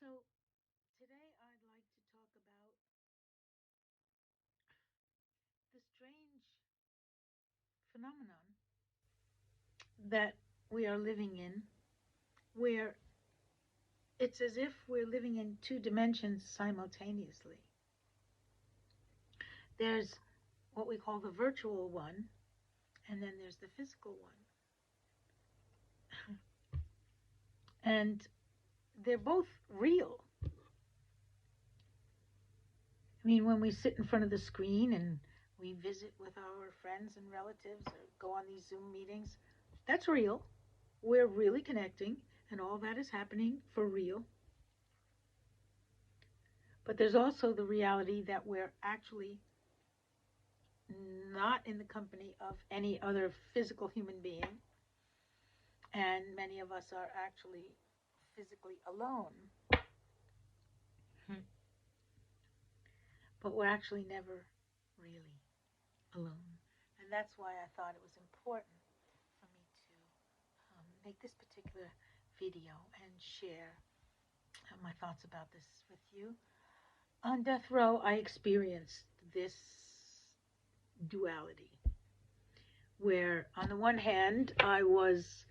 So today I'd like to talk about the strange phenomenon that we are living in, where it's as if we're living in two dimensions simultaneously. There's what we call the virtual one, and then there's the physical one. And they're both real. I mean, when we sit in front of the screen and we visit with our friends and relatives or go on these Zoom meetings, that's real. We're really connecting, and all that is happening for real. But there's also the reality that we're actually not in the company of any other physical human being, and many of us are actually physically alone. Hmm. But we're actually never really alone. And that's why I thought it was important for me to make this particular video and share my thoughts about this with you. On death row, I experienced this duality where, on the one hand, I was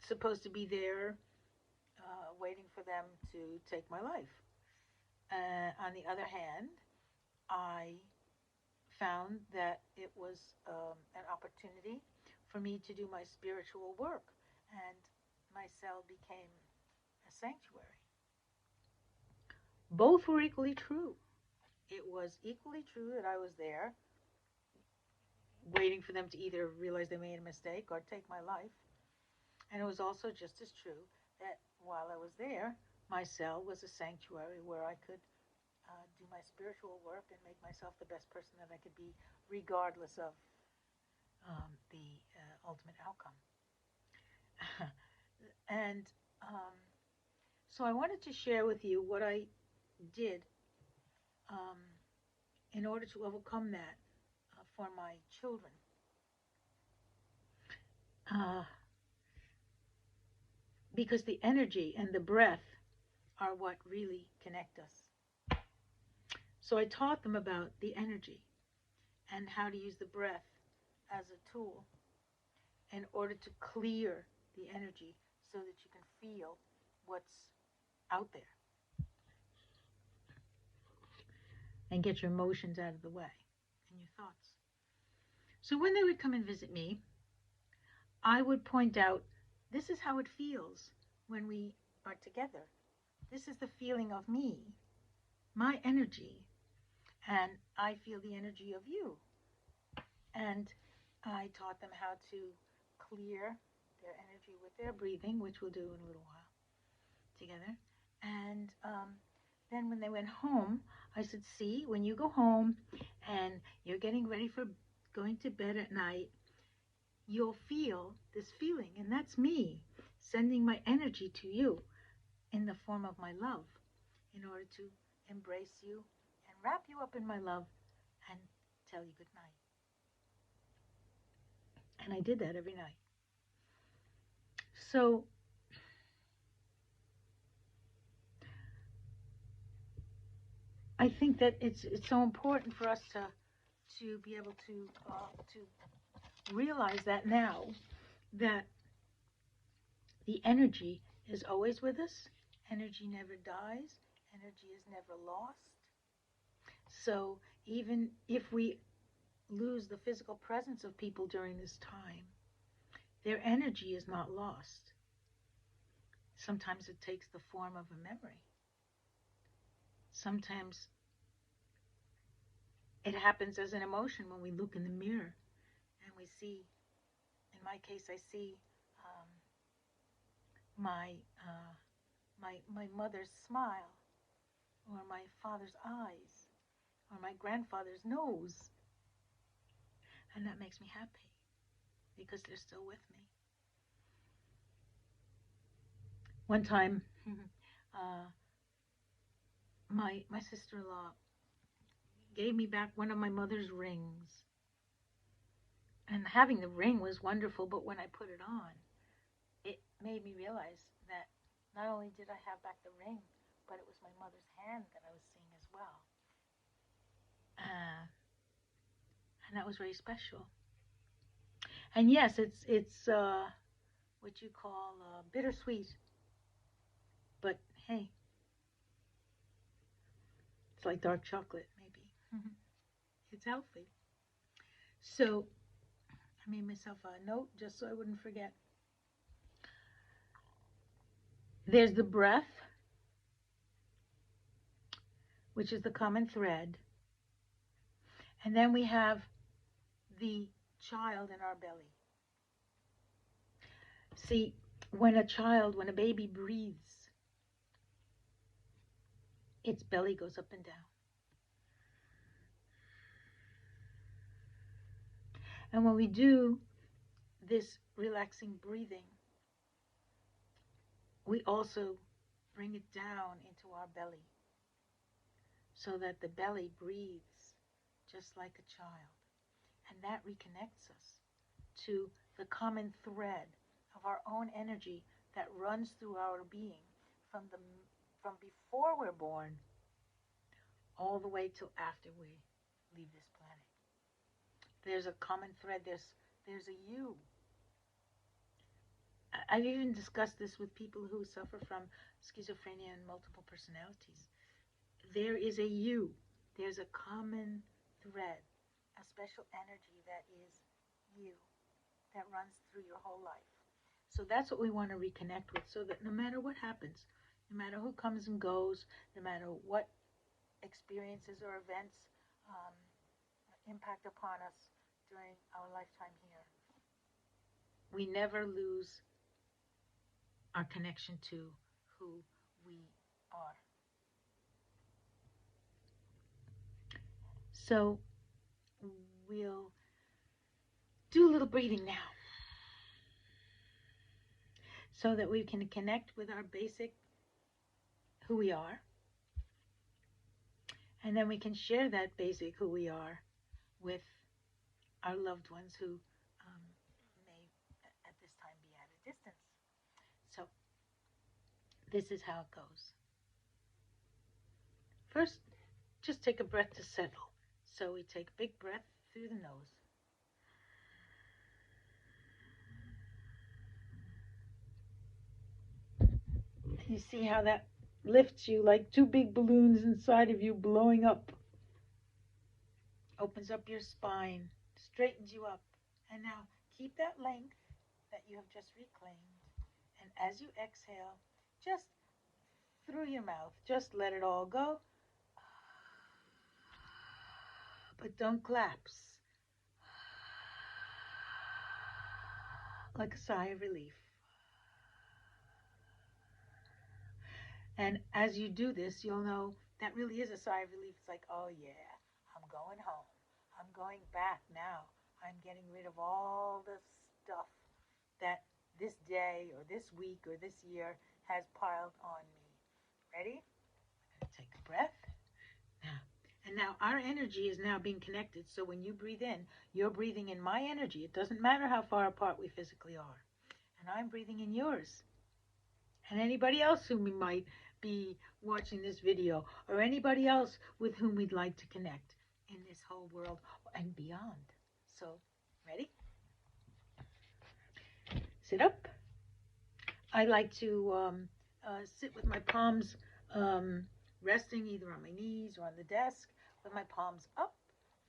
supposed to be there waiting for them to take my life. On the other hand, I found that it was an opportunity for me to do my spiritual work, and my cell became a sanctuary. Both were equally true. It was equally true that I was there waiting for them to either realize they made a mistake or take my life. And it was also just as true that while I was there, my cell was a sanctuary where I could do my spiritual work and make myself the best person that I could be, regardless of the ultimate outcome. And so I wanted to share with you what I did um, in order to overcome that for my children. Uh, because the energy and the breath are what really connect us. So I taught them about the energy and how to use the breath as a tool in order to clear the energy so that you can feel what's out there and get your emotions out of the way and your thoughts. So when they would come and visit me, I would point out, this is how it feels when we are together. This is the feeling of me, my energy, and I feel the energy of you. And I taught them how to clear their energy with their breathing, which we'll do in a little while together. And then when they went home, I said, see, when you go home and you're getting ready for going to bed at night, you'll feel this feeling. And that's me sending my energy to you in the form of my love in order to embrace you and wrap you up in my love and tell you good night. And I did that every night. So I think that it's so important for us to be able to realize that now, that the energy is always with us. Energy never dies. Energy is never lost. So even if we lose the physical presence of people during this time, their energy is not lost. Sometimes it takes the form of a memory. Sometimes it happens as an emotion when we look in the mirror and we see, in my case, I see um, my, my mother's smile, or my father's eyes, or my grandfather's nose. And that makes me happy because they're still with me. One time, uh, my sister-in-law gave me back one of my mother's rings. And having the ring was wonderful, but when I put it on, it made me realize that not only did I have back the ring, but it was my mother's hand that I was seeing as well. Uh, and that was very special. And yes, it's what you call bittersweet, but hey, it's like dark chocolate, maybe. It's healthy. So I made myself a note just so I wouldn't forget. There's the breath, which is the common thread. And then we have the child in our belly. See, when a baby breathes, its belly goes up and down. And when we do this relaxing breathing, we also bring it down into our belly so that the belly breathes just like a child. And that reconnects us to the common thread of our own energy that runs through our being from the from before we're born all the way till after we leave this planet. There's a common thread. There's a you. I've even discussed this with people who suffer from schizophrenia and multiple personalities. There is a you. There's a common thread, a special energy that is you, that runs through your whole life. So that's what we want to reconnect with, so that no matter what happens, no matter who comes and goes, no matter what experiences or events um, impact upon us during our lifetime here, we never lose our connection to who we are. So we'll do a little breathing now so that we can connect with our basic who we are, and then we can share that basic who we are with our loved ones who may at this time be at a distance. So this is how it goes. First, just take a breath to settle. So we take a big breath through the nose. You see how that lifts you like two big balloons inside of you blowing up. Opens up your spine, straightens you up. And now keep that length that you have just reclaimed. And as you exhale, just through your mouth, just let it all go. But don't collapse. Like a sigh of relief. And as you do this, you'll know that really is a sigh of relief. It's like, oh yeah, I'm going home. I'm going back now. I'm getting rid of all the stuff that this day or this week or this year has piled on me. Ready? Take a breath. Now, and now our energy is now being connected. So when you breathe in, you're breathing in my energy. It doesn't matter how far apart we physically are. And I'm breathing in yours. And anybody else who might be watching this video, or anybody else with whom we'd like to connect in this whole world and beyond. So, ready? Sit up. I like to sit with my palms resting either on my knees or on the desk, with my palms up,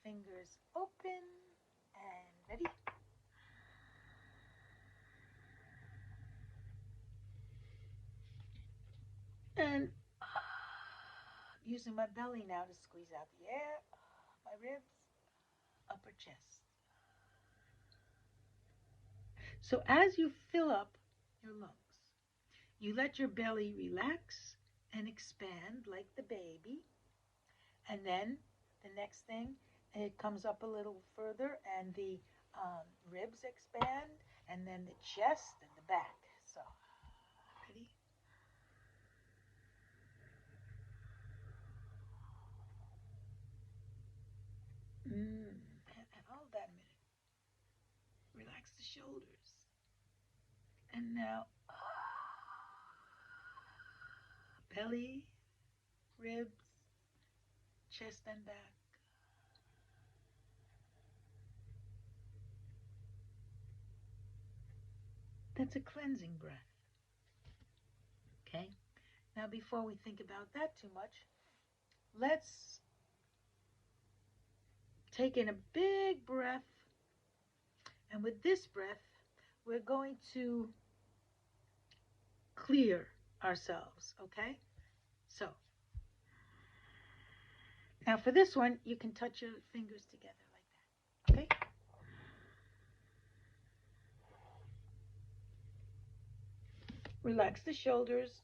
fingers open, and ready? And using my belly now to squeeze out the air, my ribs, upper chest. So as you fill up your lungs, you let your belly relax and expand like the baby. And then the next thing, it comes up a little further and the ribs expand, and then the chest and the back. So, ready? And hold that a minute. Relax the shoulders. And now, belly, ribs, chest and back. That's a cleansing breath. Okay? Now, before we think about that too much, let's take in a big breath. And with this breath, we're going to clear ourselves. Okay? So, now for this one, you can touch your fingers together like that. Okay? Relax the shoulders.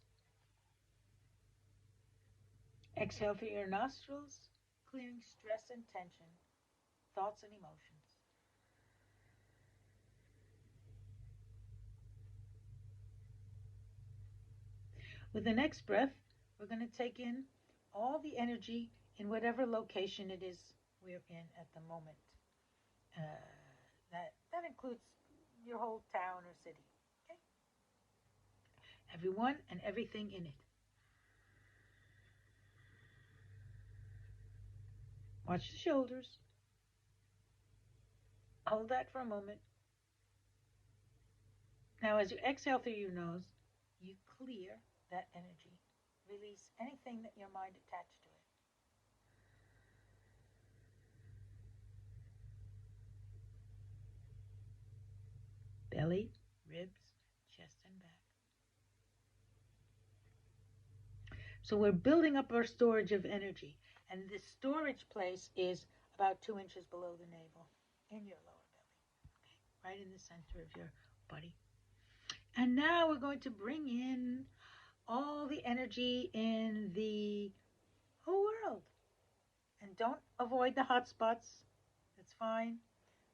Exhale through your nostrils, clearing stress and tension, thoughts and emotions. With the next breath, we're going to take in all the energy in whatever location it is we're in at the moment. Uh, that includes your whole town or city. Okay? Everyone and everything in it. Watch the shoulders. Hold that for a moment. Now, as you exhale through your nose, you clear that energy. Release anything that your mind attached to it. Belly, ribs, chest, and back. So we're building up our storage of energy. And this storage place is about 2 inches below the navel in your lower belly. Okay, right in the center of your body. And now we're going to bring in all the energy in the whole world. And don't avoid the hot spots. That's fine.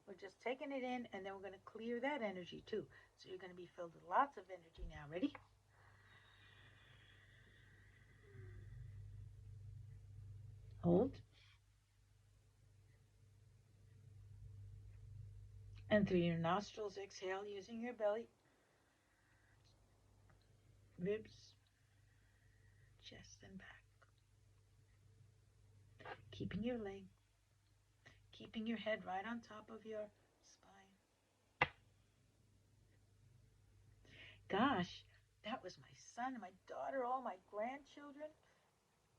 We're just taking it in, and then we're going to clear that energy too. So you're going to be filled with lots of energy now. Ready? Hold. And through your nostrils, exhale using your belly, ribs, chest, and back. Keeping your leg, keeping your head right on top of your spine. Gosh, that was my son, my daughter, all my grandchildren.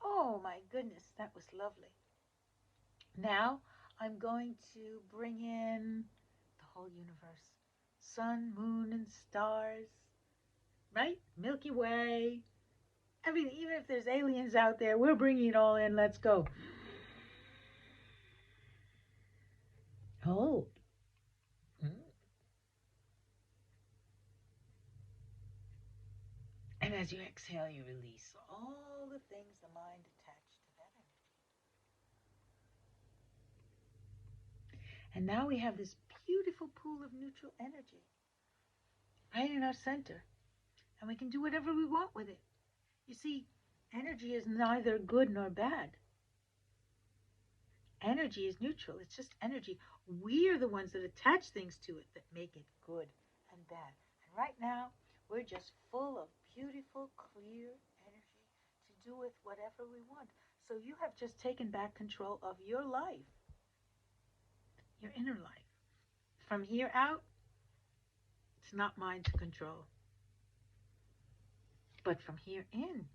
Oh my goodness, that was lovely. Now I'm going to bring in the whole universe. Sun, moon, and stars, right? Milky Way, everything. Even if there's aliens out there, we're bringing it all in. Let's go. Hold. And as you exhale, you release all the things the mind attached to that energy. And now we have this beautiful pool of neutral energy right in our center. And we can do whatever we want with it. You see, energy is neither good nor bad. Energy is neutral. It's just energy. We are the ones that attach things to it that make it good and bad. And right now, we're just full of beautiful, clear energy to do with whatever we want. So you have just taken back control of your life, your inner life. From here out, it's not mine to control. But from here in,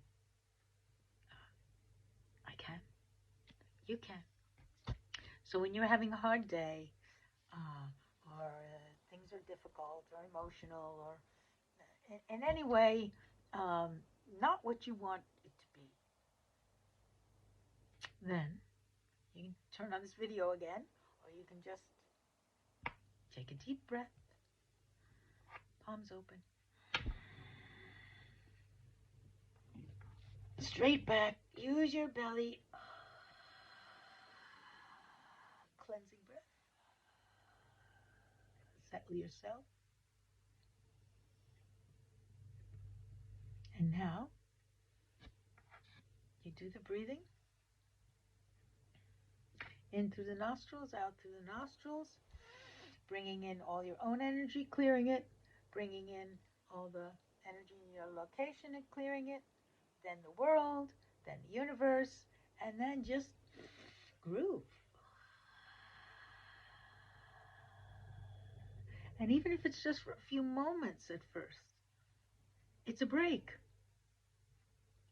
I can. You can. So when you're having a hard day, or things are difficult or emotional or in any way not what you want it to be, then you can turn on this video again, or you can just take a deep breath, palms open, straight back, use your belly, cleansing breath, settle yourself. And now you do the breathing in through the nostrils, out through the nostrils, bringing in all your own energy, clearing it, bringing in all the energy in your location and clearing it, then the world, then the universe, and then just groove. And even if it's just for a few moments at first, it's a break.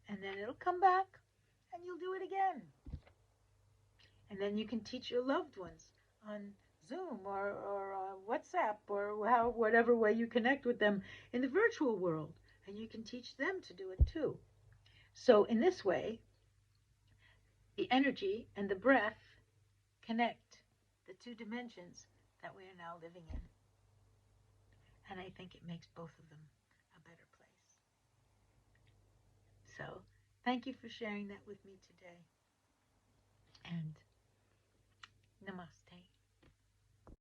And then it'll come back and you'll do it again. And then you can teach your loved ones on Zoom or WhatsApp or whatever way you connect with them in the virtual world. And you can teach them to do it too. So, in this way, the energy and the breath connect the two dimensions that we are now living in. And I think it makes both of them a better place. So, thank you for sharing that with me today. And namaste.